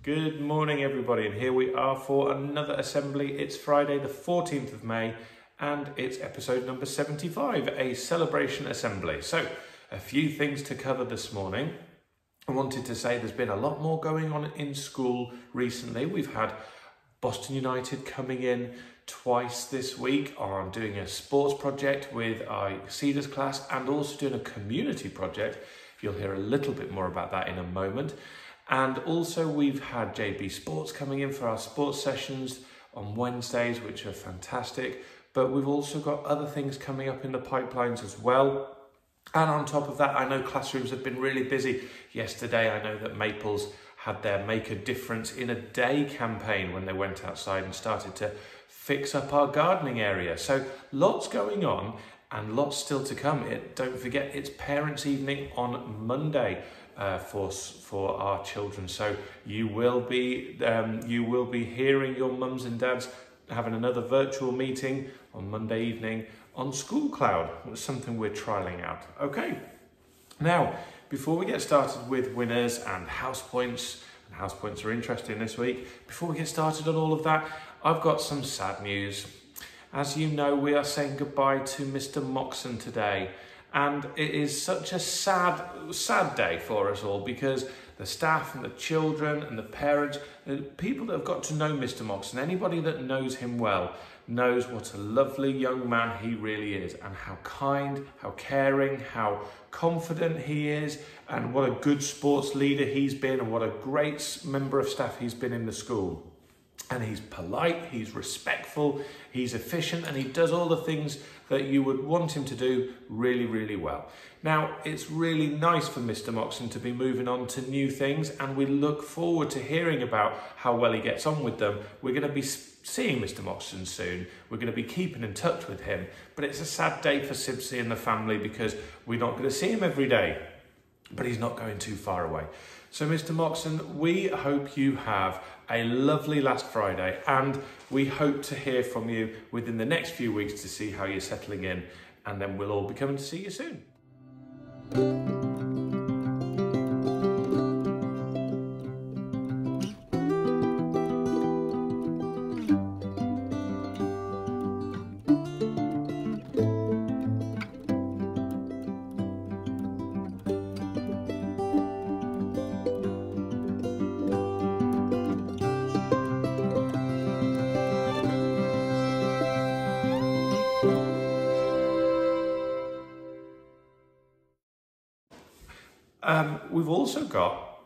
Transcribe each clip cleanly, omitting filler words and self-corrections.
Good morning everybody, and here we are for another assembly. It's Friday the 14th of May and it's episode number 75, a celebration assembly. So a few things to cover this morning. I wanted to say there's been a lot more going on in school recently. We've had Boston United coming in twice this week on doing a sports project with our Cedars class and also doing a community project. You'll hear a little bit more about that in a moment. And also we've had JB Sports coming in for our sports sessions on Wednesdays, which are fantastic. But we've also got other things coming up in the pipelines as well. And on top of that, I know classrooms have been really busy. Yesterday, I know that Maples had their Make a Difference in a Day campaign when they went outside and started to fix up our gardening area. So lots going on and lots still to come. Don't forget, it's Parents' Evening on Monday. For our children, so you will be hearing your mums and dads having another virtual meeting on Monday evening on School Cloud. It's something we're trialing out. Okay, now before we get started with winners and house points are interesting this week. Before we get started on all of that, I've got some sad news. As you know, we are saying goodbye to Mr Moxon today. And it is such a sad day for us all, because the staff and the children and the parents, the people that have got to know Mr Moxon, anybody that knows him well, knows what a lovely young man he really is, and how kind, how caring, how confident he is, and what a good sports leader he's been, and what a great member of staff he's been in the school. And he's polite, he's respectful, he's efficient, and he does all the things that you would want him to do really, really well. Now, it's really nice for Mr Moxon to be moving on to new things, and we look forward to hearing about how well he gets on with them. We're going to be seeing Mr Moxon soon. We're going to be keeping in touch with him, but it's a sad day for Sibsey and the family because we're not going to see him every day, but he's not going too far away. So Mr Moxon, we hope you have a lovely last Friday, and we hope to hear from you within the next few weeks to see how you're settling in, and then we'll all be coming to see you soon. We've also got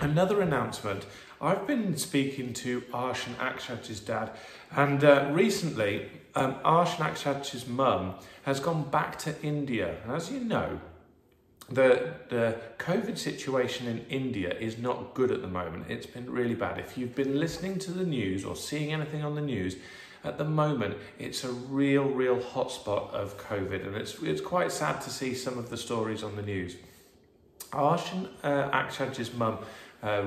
another announcement. I've been speaking to Arsh and Akshaj's dad, and recently Arsh and Akshaj's mum has gone back to India. And as you know, the COVID situation in India is not good at the moment. It's been really bad. If you've been listening to the news or seeing anything on the news, at the moment, it's a real hotspot of COVID, and it's quite sad to see some of the stories on the news. Arsh and Akshaj's mum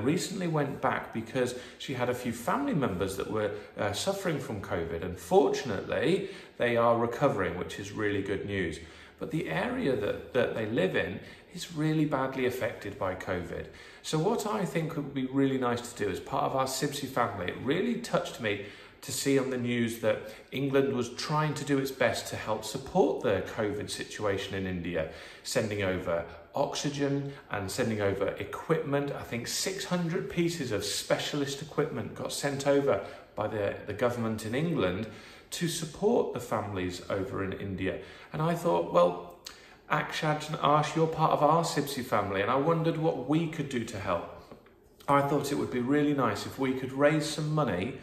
recently went back because she had a few family members that were suffering from COVID, and fortunately they are recovering, which is really good news. But the area that they live in is really badly affected by COVID. So what I think would be really nice to do as part of our Sibsey family, it really touched me to see on the news that England was trying to do its best to help support the COVID situation in India, sending over oxygen and sending over equipment. I think 600 pieces of specialist equipment got sent over by the government in England to support the families over in India. And I thought, well, Akshaj and Arsh, you're part of our Sibsey family, and I wondered what we could do to help. I thought it would be really nice if we could raise some money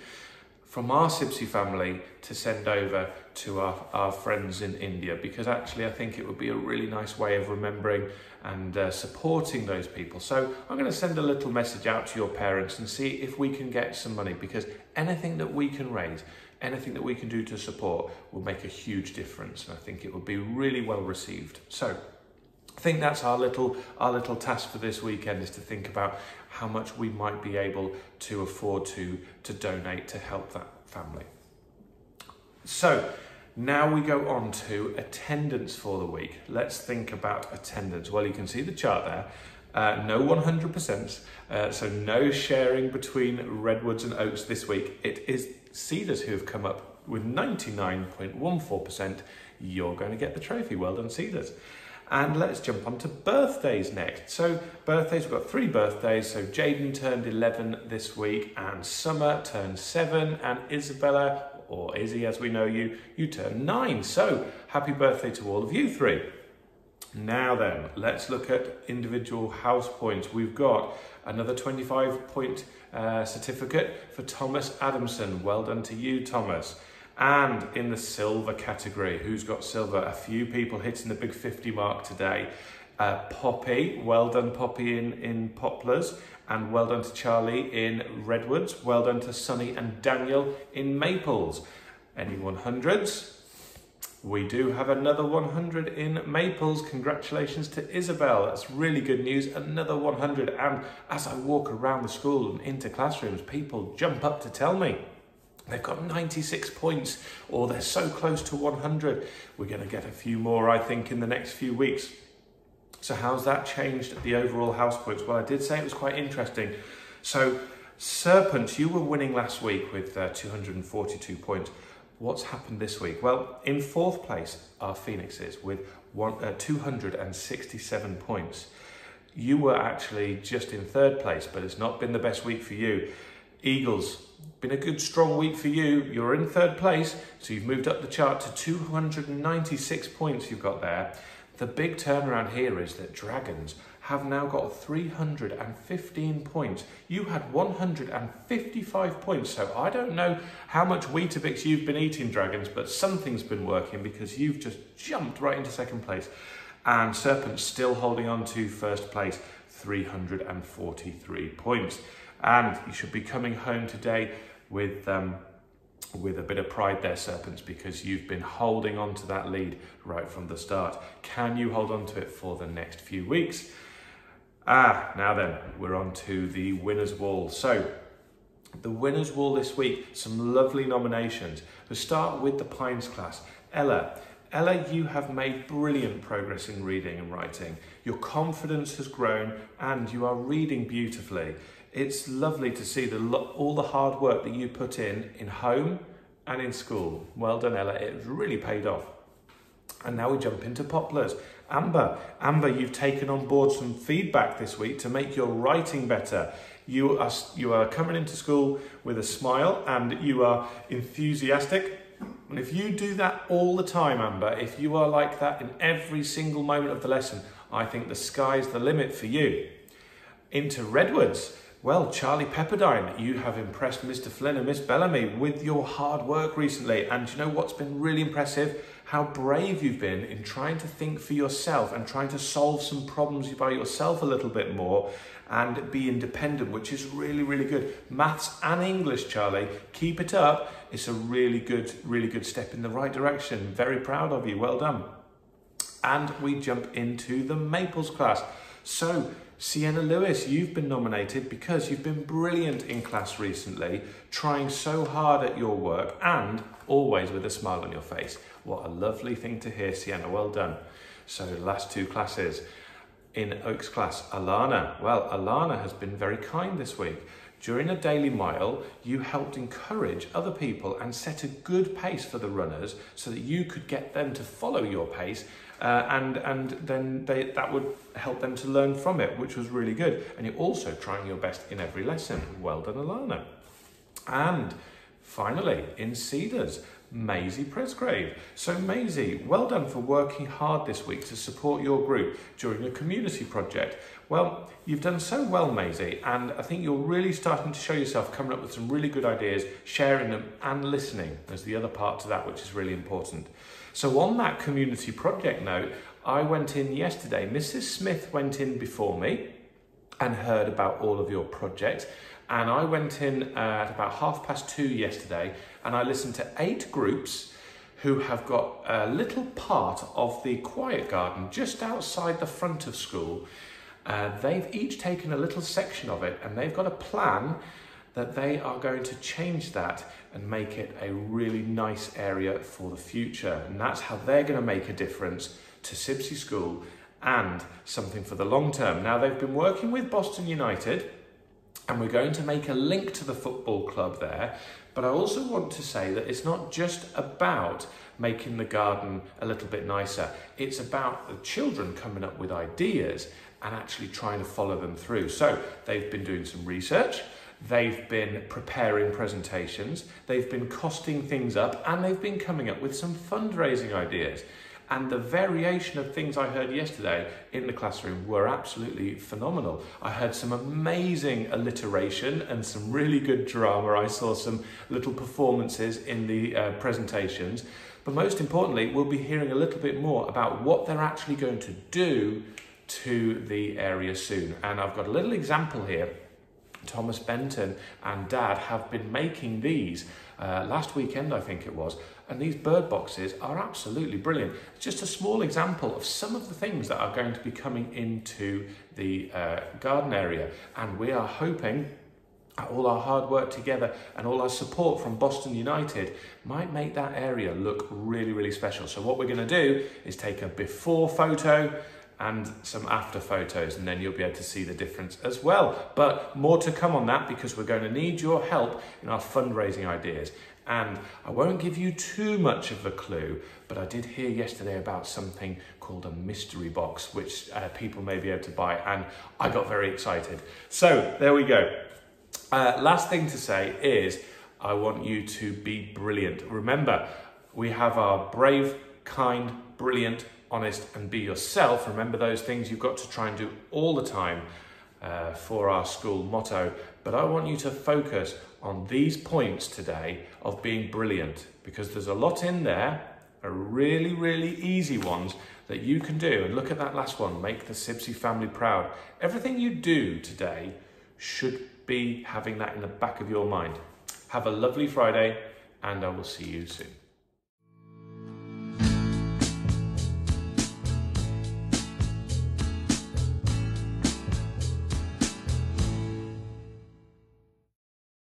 from our Sibsey family to send over to our friends in India, because actually I think it would be a really nice way of remembering and supporting those people. So I'm going to send a little message out to your parents and see if we can get some money, because anything that we can raise, anything that we can do to support will make a huge difference, and I think it will be really well received. So I think that's our little task for this weekend, is to think about how much we might be able to afford to donate to help that family. So now we go on to attendance for the week. Let's think about attendance. Well, you can see the chart there. No 100%, so no sharing between Redwoods and Oaks this week. It is Cedars who have come up with 99.14%. You're going to get the trophy. Well done, Cedars. And let's jump on to birthdays next. So birthdays, we've got 3 birthdays. So Jaden turned 11 this week, and Summer turned 7, and Isabella, or Izzy as we know you, you turned 9. So happy birthday to all of you 3. Now then, let's look at individual house points. We've got another 25-point certificate for Thomas Adamson. Well done to you, Thomas. And in the silver category, who's got silver? A few people hitting the big 50 mark today. Poppy, well done Poppy in Poplars, and well done to Charlie in Redwoods. Well done to Sunny and Daniel in Maples. Any 100s? We do have another 100 in Maples. Congratulations to Isabel. That's really good news. Another 100. And as I walk around the school and into classrooms, people jump up to tell me they've got 96 points, or they're so close to 100. We're going to get a few more, I think, in the next few weeks. So how's that changed the overall house points? Well, I did say it was quite interesting. So Serpent, you were winning last week with 242 points. What's happened this week? Well, in 4th place are Phoenixes with 267 points. You were actually just in 3rd place, but it's not been the best week for you. Eagles, been a good strong week for you. You're in 3rd place, so you've moved up the chart to 296 points you've got there. The big turnaround here is that Dragons have now got 315 points. You had 155 points, so I don't know how much Weetabix you've been eating, Dragons, but something's been working because you've just jumped right into 2nd place. And Serpent's still holding on to 1st place, 343 points. And you should be coming home today with a bit of pride there, Serpents, because you've been holding on to that lead right from the start. Can you hold on to it for the next few weeks? Now then, we're on to the winner's wall. So, the winner's wall this week, some lovely nominations. We'll start with the Pines class. Ella, you have made brilliant progress in reading and writing. Your confidence has grown and you are reading beautifully. It's lovely to see all the hard work that you put in home and in school. Well done, Ella. It really paid off. And now we jump into Poplars. Amber, you've taken on board some feedback this week to make your writing better. You are coming into school with a smile and you are enthusiastic. And if you do that all the time, Amber, if you are like that in every single moment of the lesson, I think the sky's the limit for you. Into Redwoods. Well, Charlie Pepperdine, you have impressed Mr. Flynn and Miss Bellamy with your hard work recently. And you know what's been really impressive? How brave you've been in trying to think for yourself and trying to solve some problems by yourself a little bit more and be independent, which is really, really good. Maths and English, Charlie, keep it up. It's a really good step in the right direction. Very proud of you. Well done. And we jump into the Maples class. So, Sienna Lewis, you've been nominated because you've been brilliant in class recently, trying so hard at your work and always with a smile on your face. What a lovely thing to hear, Sienna. Well done. So last 2 classes. In Oaks class, Alana. Well, Alana has been very kind this week. During a daily mile, you helped encourage other people and set a good pace for the runners so that you could get them to follow your pace and then that would help them to learn from it, which was really good. And you're also trying your best in every lesson. Well done, Alana. And finally, in Cedars, Maisie Presgrave. So Maisie, well done for working hard this week to support your group during a community project. Well, you've done so well, Maisie, and I think you're really starting to show yourself coming up with some really good ideas, sharing them and listening. There's the other part to that, which is really important. So on that community project note, I went in yesterday. Mrs. Smith went in before me and heard about all of your projects. And I went in at about 2:30 yesterday and I listened to 8 groups who have got a little part of the quiet garden just outside the front of school. They've each taken a little section of it and they've got a plan that they are going to change that and make it a really nice area for the future. And that's how they're going to make a difference to Sibsey School and something for the long term. Now, they've been working with Boston United, and we're going to make a link to the football club there. But I also want to say that it's not just about making the garden a little bit nicer. It's about the children coming up with ideas and actually trying to follow them through. So they've been doing some research, they've been preparing presentations, they've been costing things up, and they've been coming up with some fundraising ideas. And the variation of things I heard yesterday in the classroom were absolutely phenomenal. I heard some amazing alliteration and some really good drama. I saw some little performances in the presentations. But most importantly, we'll be hearing a little bit more about what they're actually going to do to the area soon. And I've got a little example here. Thomas Benton and Dad have been making these last weekend, I think it was, and these bird boxes are absolutely brilliant. It's just a small example of some of the things that are going to be coming into the garden area, and we are hoping all our hard work together and all our support from Boston United might make that area look really, really special. So what we're going to do is take a before photo and some after photos, and then you'll be able to see the difference as well. But more to come on that, because we're going to need your help in our fundraising ideas. And I won't give you too much of a clue, but I did hear yesterday about something called a mystery box, which people may be able to buy, and I got very excited. So there we go. Last thing to say is I want you to be brilliant. Remember, we have our brave, kind, brilliant, honest, and be yourself. Remember those things you've got to try and do all the time for our school motto. But I want you to focus on these points today of being brilliant, because there's a lot in there, are really, really easy ones that you can do. And look at that last one, make the Sibsey family proud. Everything you do today should be having that in the back of your mind. Have a lovely Friday, and I will see you soon.